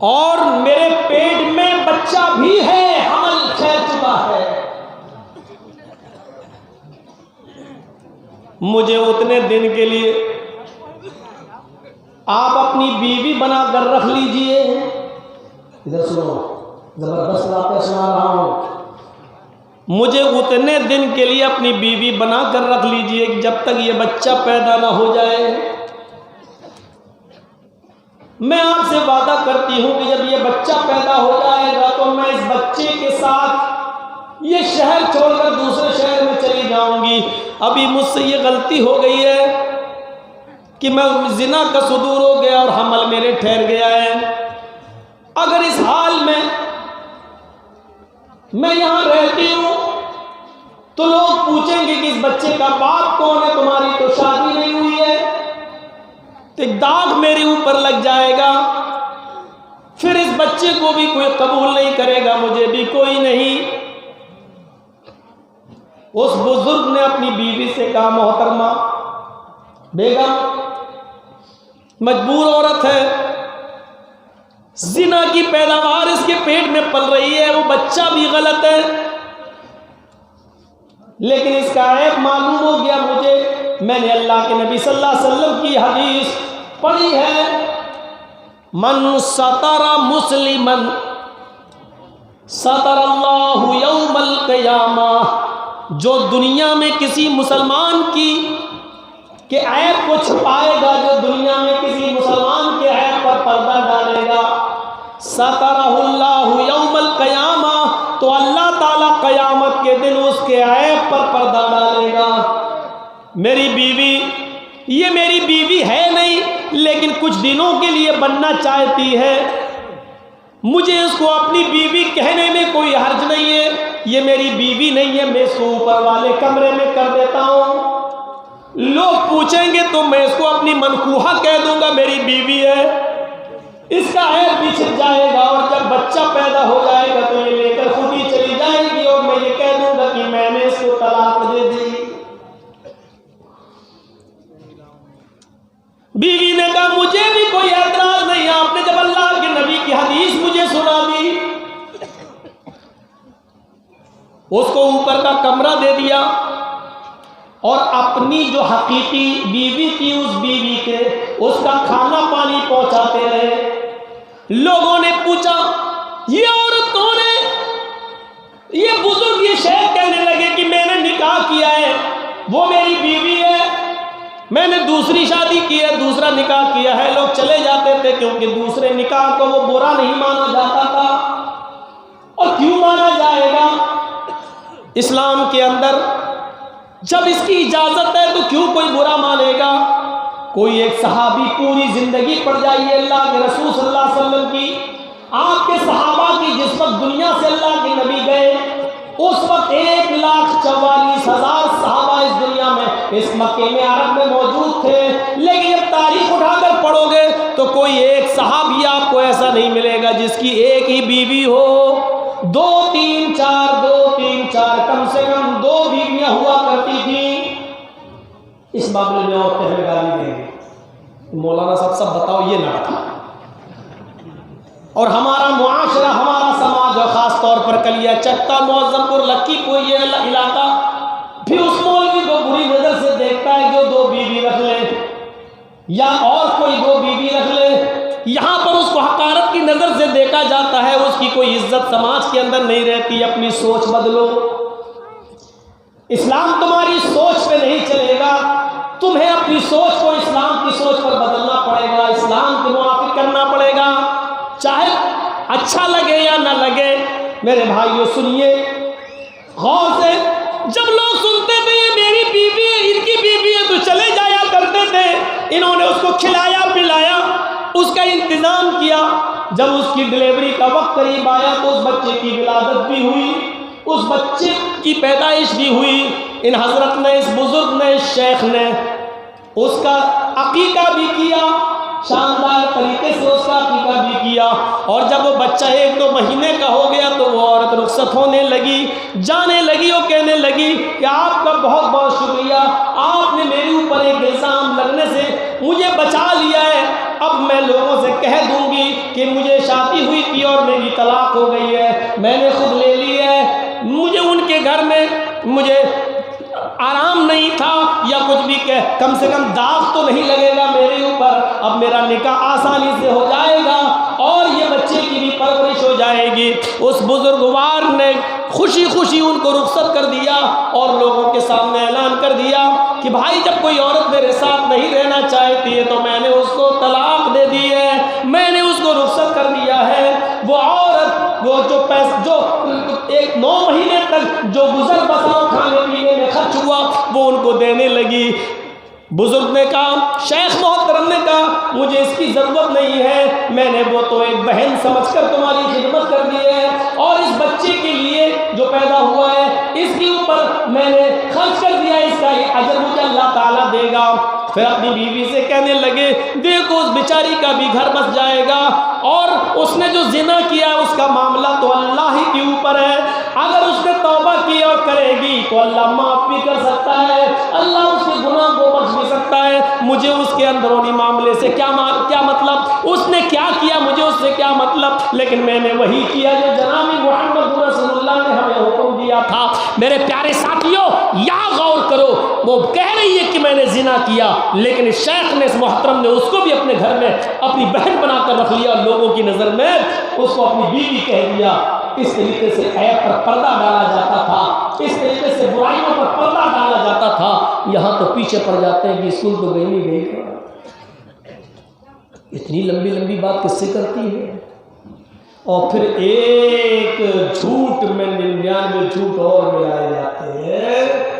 और मेरे पेट में बच्चा भी है, हमल फैल चुका है। मुझे उतने दिन के लिए आप अपनी बीवी बनाकर रख लीजिए। इधर सुनो, जबरदस्त बातें सुना रहा हूं। मुझे उतने दिन के लिए अपनी बीवी बनाकर रख लीजिए कि जब तक ये बच्चा पैदा ना हो जाए। मैं आपसे वादा करती हूं कि जब ये बच्चा पैदा हो जाएगा तो मैं इस बच्चे के साथ ये शहर छोड़कर दूसरे शहर में चली जाऊंगी। अभी मुझसे ये गलती हो गई है कि मैं जिना का सुदूर हो गया और हमल मेरे ठहर गया है। अगर इस हाल में मैं यहां रहती हूं तो लोग पूछेंगे कि इस बच्चे का बाप कौन है, तुम्हारी तो शादी नहीं हुई है, तो एक दाग मेरे ऊपर लग जाएगा। फिर इस बच्चे को भी कोई कबूल नहीं करेगा, मुझे भी कोई नहीं। उस बुजुर्ग ने अपनी बीवी से कहा, मोहतरमा बेगम मजबूर औरत है, जिना की पैदावार इसके पेट में पल रही है, वो बच्चा भी गलत है, लेकिन इसका ऐप मालूम हो गया मुझे। मैंने अल्लाह के नबी सल्लल्लाहु अलैहि वसल्लम की हदीस पढ़ी है, मन सतरा मुस्लिमन सतरल्लाहु यौमल क़ियामा। जो दुनिया में किसी मुसलमान के ऐब को छुपाएगा, जो दुनिया में किसी मुसलमान के ऐब पर पर्दा डालेगा, सतरहुल्लाहु यौमल क़ियामा, तो अल्लाह ताला क़यामत के दिन उसके ऐब पर पर्दा डालेगा। मेरी बीवी, ये मेरी बीवी है नहीं, लेकिन कुछ दिनों के लिए बनना चाहती है। मुझे उसको अपनी बीवी कहने में कोई हर्ज नहीं है। ये मेरी बीवी नहीं है, मैं इसको ऊपर वाले कमरे में कर देता हूं। लोग पूछेंगे तो मैं इसको अपनी मनकूहा कह दूंगा, मेरी बीवी है। इसका ऐब भी छिप जाएगा और जब बच्चा पैदा हो जाएगा तो ये लेकर खुद ही चली जाएगी और मैं ये कह दूंगा कि मैंने इसको तलाक दे दी। बीवी ने कहा, मुझे भी कोई एतराज नहीं, आपने जब अल्लाह के नबी की हदीस मुझे सुना दी, उसको ऊपर का कमरा दे दिया और अपनी जो हकीकी बीवी थी उस बीवी के उसका खाना पानी पहुंचाते रहे। लोगों ने पूछा, ये औरत कौन है? ये बुजुर्ग, ये शेख कहने लगे कि मैंने निकाह किया है, वो मेरी बीवी है, मैंने दूसरी शादी की है, दूसरा निकाह किया है। लोग चले जाते थे क्योंकि दूसरे निकाह को वो बुरा नहीं माना जाता था। और क्यों माना जाएगा? इस्लाम के अंदर जब इसकी इजाजत है तो क्यों कोई बुरा मानेगा? कोई एक सहाबी पूरी जिंदगी पड़ जाइए अल्लाह के रसूल सल्लल्लाहु अलैहि वसल्लम की, आपके सहाबा की, जिस वक्त दुनिया से अल्लाह के नबी गए उस वक्त 1,44,000 सहाबा इस दुनिया में, इस मक्के में, अरब में मौजूद थे। लेकिन जब तारीख उठाकर पढ़ोगे तो कोई एक सहाबी आपको ऐसा नहीं मिलेगा जिसकी एक ही बीवी हो। 2, 3, 4 कम से कम 2 बीवियां हुआ करती थी। इस मामले में औरतें हमें गाली देंगे, मौलाना साहब सब बताओ, ये ना बताओ। और हमारा मुआशरा, हमारा समाज और ख़ास तौर पर कलिया चट्टा, मौज़मपुर, लक्कीपुर, ये इलाका फिर उस मौलवी को बुरी नज़र से देखता है जो 2 बीवी रख ले या और कोई 2 बीवी रख ले। यहाँ पर उसको हकारत की नज़र से देखा जाता है, उसकी कोई इज्जत समाज के अंदर नहीं रहती। अपनी सोच बदलो। इस्लाम तुम्हारी सोच पे नहीं चलेगा, तुम्हें अपनी सोच को इस्लाम की सोच पर बदलना पड़ेगा, इस्लाम के मुआफिक करना पड़ेगा, चाहे अच्छा लगे या ना लगे। मेरे भाइयों सुनिए गौर से, जब लोग सुनते थे ये मेरी बीवी है, इनकी बीवी है, तो चले जाया करते थे। इन्होंने उसको खिलाया पिलाया, उसका इंतजाम किया। जब उसकी डिलीवरी का वक्त करीब आया तो उस बच्चे की विलादत भी हुई, उस बच्चे की पैदाइश भी हुई। इन हजरत ने, इस बुजुर्ग ने, इस शेख ने उसका अकीका भी किया, शानदार तरीके से उसका अकीका भी किया। और जब वो बच्चा 1-2 महीने का हो गया तो वो औरत रुखसत होने लगी, जाने लगी। वो कहने लगी कि आपका बहुत बहुत शुक्रिया, आपने मेरे ऊपर एक इल्ज़ाम लगने से मुझे बचा लिया है। अब मैं लोगों से कह दूंगी कि मुझे शादी और मेरी तलाक हो गई है, मैंने खुद ले ली है, मुझे उनके घर में मुझे आराम नहीं था या कुछ भी कह, कम से कम दाग तो नहीं लगेगा मेरे ऊपर, अब मेरा निकाह आसानी से हो जाएगा और ये बच्चे की भी परवरिश हो जाएगी। उस बुजुर्गवार ने खुशी खुशी उनको रुखसत कर दिया और लोगों के सामने ऐलान कर दिया कि भाई जब कोई औरत मेरे साथ नहीं रहना चाहती है तो मैंने उसको तलाक दे दी है, मैंने उसको रुखसत कर दिया है। वो औरत वो जो पैसे जो 9 महीने तक जो गुजर बसाओ खाने पीने में खर्च हुआ वो उनको देने लगी। बुजुर्ग ने कहा, शेख मोहतरम ने कहा, मुझे इसकी ज़रूरत नहीं है, मैंने वो तो एक बहन समझकर तुम्हारी खिदमत कर दी है और इस बच्चे के लिए जो पैदा हुआ है इसके ऊपर मैंने खर्च कर दिया, इसका ये अजर मुझे अल्लाह ताला देगा। फिर अपनी बीवी से कहने लगे, देखो उस बेचारी का भी घर बस जाएगा और उसने जो जिना किया उसका मामला तो अल्लाह ही के ऊपर है, अगर उसने तौबा की और करेगी तो अल्लाह माफ़ भी कर सकता है, अल्लाह उसके गुनाह को बख्श भी सकता है। मुझे उसके अंदरूनी मामले से क्या मतलब, उसने क्या किया मुझे उससे क्या मतलब, लेकिन मैंने वही किया जो जनाब मोहम्मद रसूलुल्लाह ने हमें हुक्म दिया था। मेरे प्यारे साथियों, यहाँ गौर करो, वो कह रही है कि मैंने जिना किया, लेकिन इस शेख ने, इस मोहतरम ने उसको भी अपने घर में अपनी बहन बनाकर रख लिया और लोगों की नज़र में उसको अपनी बीवी कह दिया। इस तरीके से ऐब पर पर्दा डाला जाता था, इस तरीके से बुराइयों पर पर्दा डाला जाता था। यहाँ तो पीछे पड़ जाते हैं कि स्कूल तो गई नहीं गई, इतनी लंबी लंबी बात किससे करती है। और फिर एक झूठ में 99 झूठ और मिलाए जाते हैं।